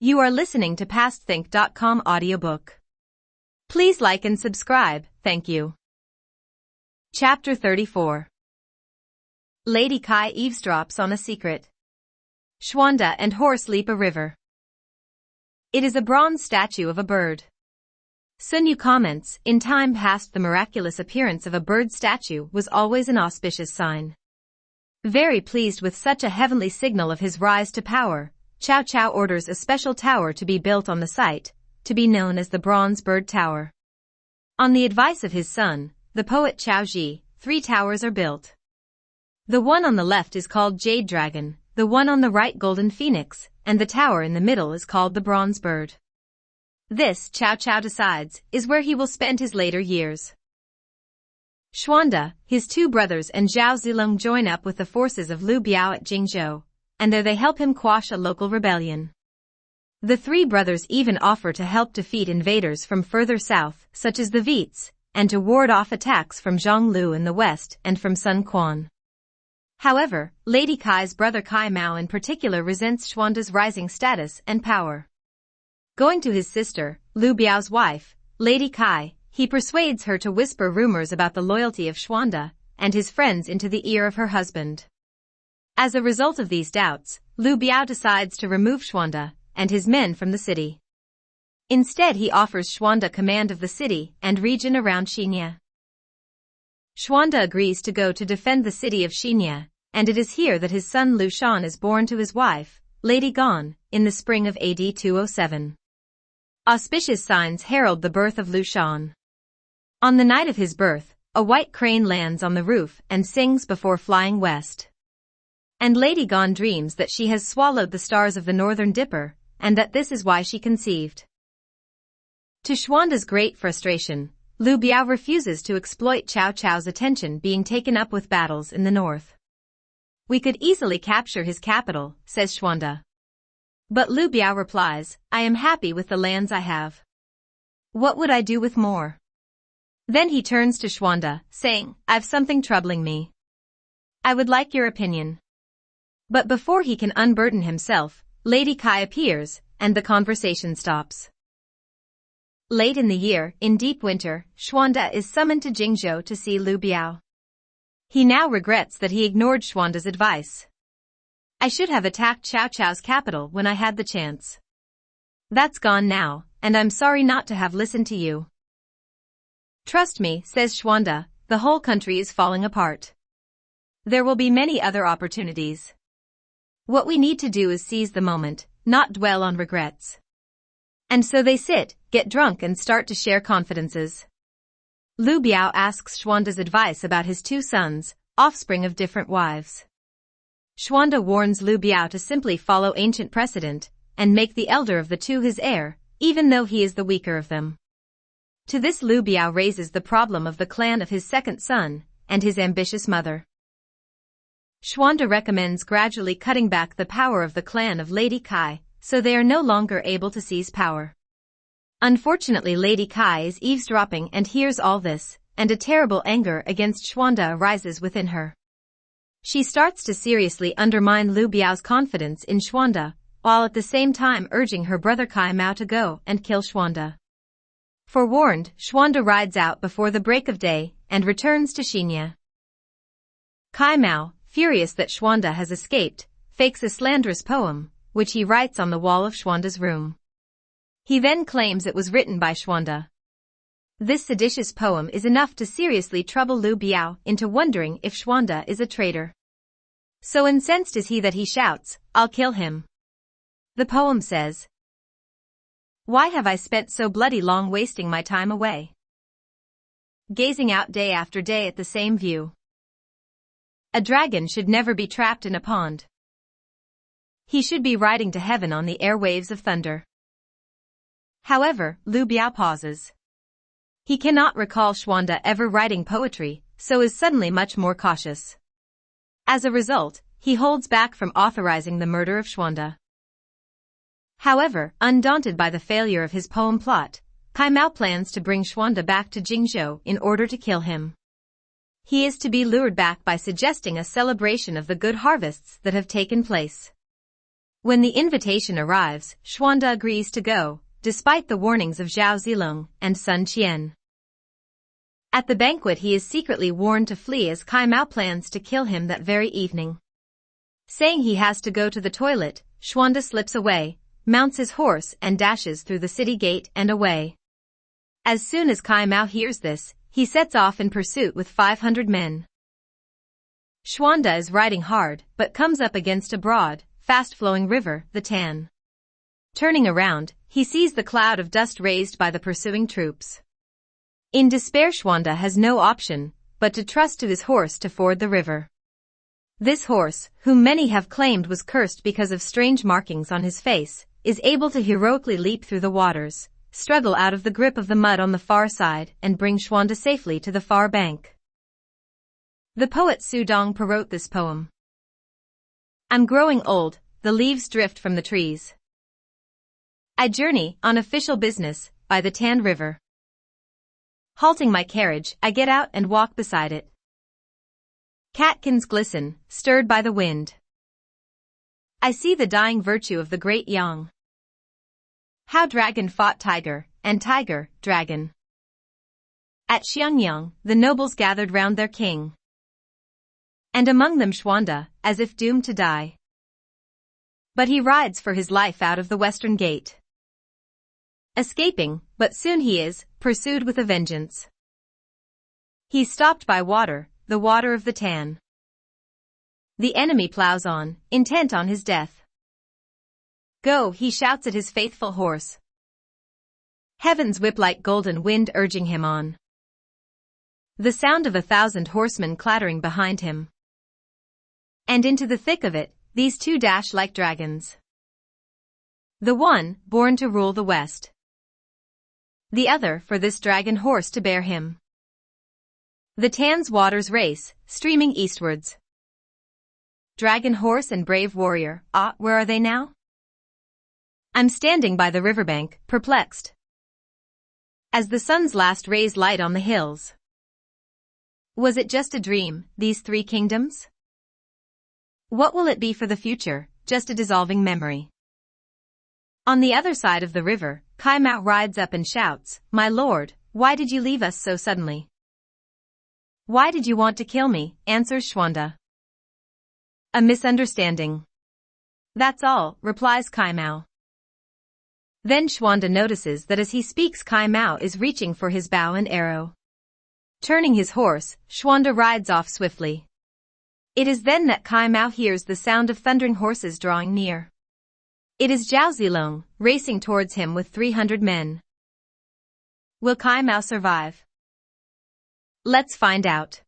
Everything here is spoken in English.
You are listening to pastthink.com audiobook. Please like and subscribe, thank you. Chapter 34. Lady Kai eavesdrops on a secret. Xuanda and horse leap a river. It is a bronze statue of a bird. Sun Yu comments, in time past the miraculous appearance of a bird statue was always an auspicious sign. Very pleased with such a heavenly signal of his rise to power, Cao Cao orders a special tower to be built on the site, to be known as the Bronze Bird Tower. On the advice of his son, the poet Cao Ji, 3 towers are built. The one on the left is called Jade Dragon, the one on the right Golden Phoenix, and the tower in the middle is called the Bronze Bird. This, Cao Cao decides, is where he will spend his later years. Xuanda, his 2 brothers and Zhao Zilong join up with the forces of Liu Biao at Jingzhou, and there they help him quash a local rebellion. The 3 brothers even offer to help defeat invaders from further south, such as the Viets, and to ward off attacks from Zhang Lu in the west and from Sun Quan. However, Lady Kai's brother Kai Mao in particular resents Xuanda's rising status and power. Going to his sister, Liu Biao's wife, Lady Kai, he persuades her to whisper rumors about the loyalty of Xuanda and his friends into the ear of her husband. As a result of these doubts, Liu Biao decides to remove Xuanda and his men from the city. Instead he offers Xuanda command of the city and region around Xinya. Xuanda agrees to go to defend the city of Xinya, and it is here that his son Lu Shan is born to his wife, Lady Gan, in the spring of AD 207. Auspicious signs herald the birth of Lu Shan. On the night of his birth, a white crane lands on the roof and sings before flying west. And Lady Gan dreams that she has swallowed the stars of the Northern Dipper, and that this is why she conceived. To Xuanda's great frustration, Liu Biao refuses to exploit Cao Cao's attention being taken up with battles in the north. We could easily capture his capital, says Xuanda. But Liu Biao replies, I am happy with the lands I have. What would I do with more? Then he turns to Xuanda, saying, I've something troubling me. I would like your opinion. But before he can unburden himself, Lady Kai appears, and the conversation stops. Late in the year, in deep winter, Xuanda is summoned to Jingzhou to see Liu Biao. He now regrets that he ignored Xuanda's advice. I should have attacked Cao Cao's capital when I had the chance. That's gone now, and I'm sorry not to have listened to you. Trust me, says Xuanda, the whole country is falling apart. There will be many other opportunities. What we need to do is seize the moment, not dwell on regrets. And so they sit, get drunk and start to share confidences. Liu Biao asks Xuanda's advice about his 2 sons, offspring of different wives. Xuanda warns Liu Biao to simply follow ancient precedent, and make the elder of the 2 his heir, even though he is the weaker of them. To this Liu Biao raises the problem of the clan of his 2nd son, and his ambitious mother. Xuanda recommends gradually cutting back the power of the clan of Lady Kai, so they are no longer able to seize power. Unfortunately Lady Kai is eavesdropping and hears all this, and a terrible anger against Xuanda arises within her. She starts to seriously undermine Liu Biao's confidence in Xuanda, while at the same time urging her brother Kai Mao to go and kill Xuanda. Forewarned, Xuanda rides out before the break of day, and returns to Xinya. Kai Mao, furious that Xuanda has escaped, fakes a slanderous poem, which he writes on the wall of Xuanda's room. He then claims it was written by Xuanda. This seditious poem is enough to seriously trouble Liu Biao into wondering if Xuanda is a traitor. So incensed is he that he shouts, I'll kill him. The poem says, Why have I spent so bloody long wasting my time away? Gazing out day after day at the same view. A dragon should never be trapped in a pond. He should be riding to heaven on the airwaves of thunder. However, Liu Biao pauses. He cannot recall Xuanda ever writing poetry, so is suddenly much more cautious. As a result, he holds back from authorizing the murder of Xuanda. However, undaunted by the failure of his poem plot, Kai Mao plans to bring Xuanda back to Jingzhou in order to kill him. He is to be lured back by suggesting a celebration of the good harvests that have taken place. When the invitation arrives, Xuanda agrees to go, despite the warnings of Zhao Zilong and Sun Qian. At the banquet he is secretly warned to flee as Cai Mao plans to kill him that very evening. Saying he has to go to the toilet, Xuanda slips away, mounts his horse and dashes through the city gate and away. As soon as Cai Mao hears this, he sets off in pursuit with 500 men. Xuanda is riding hard, but comes up against a broad, fast-flowing river, the Tan. Turning around, he sees the cloud of dust raised by the pursuing troops. In despair, Xuanda has no option but to trust to his horse to ford the river. This horse, whom many have claimed was cursed because of strange markings on his face, is able to heroically leap through the waters, struggle out of the grip of the mud on the far side, and bring Xuanda safely to the far bank. The poet Su Dongpa wrote this poem. I'm growing old, the leaves drift from the trees. I journey, on official business, by the Tan River. Halting my carriage, I get out and walk beside it. Catkins glisten, stirred by the wind. I see the dying virtue of the great Yang. How dragon fought tiger, and tiger, dragon. At Xiangyang, the nobles gathered round their king. And among them Xuanda, as if doomed to die. But he rides for his life out of the western gate. Escaping, but soon he is pursued with a vengeance. He's stopped by water, the water of the Tan. The enemy plows on, intent on his death. Go, he shouts at his faithful horse. Heavens whip like golden wind urging him on. The sound of 1,000 horsemen clattering behind him. And into the thick of it, these two dash like dragons. The one, born to rule the west. The other for this dragon horse to bear him. The Tan's waters race, streaming eastwards. Dragon horse and brave warrior, where are they now? I'm standing by the riverbank, perplexed. As the sun's last rays light on the hills. Was it just a dream, these 3 kingdoms? What will it be for the future, just a dissolving memory? On the other side of the river, Cai Mao rides up and shouts, My lord, why did you leave us so suddenly? Why did you want to kill me? Answers Xuanda. A misunderstanding. That's all, replies Cai Mao. Then Xuanda notices that as he speaks Cai Mao is reaching for his bow and arrow. Turning his horse, Xuanda rides off swiftly. It is then that Cai Mao hears the sound of thundering horses drawing near. It is Zhao Zilong, racing towards him with 300 men. Will Cai Mao survive? Let's find out.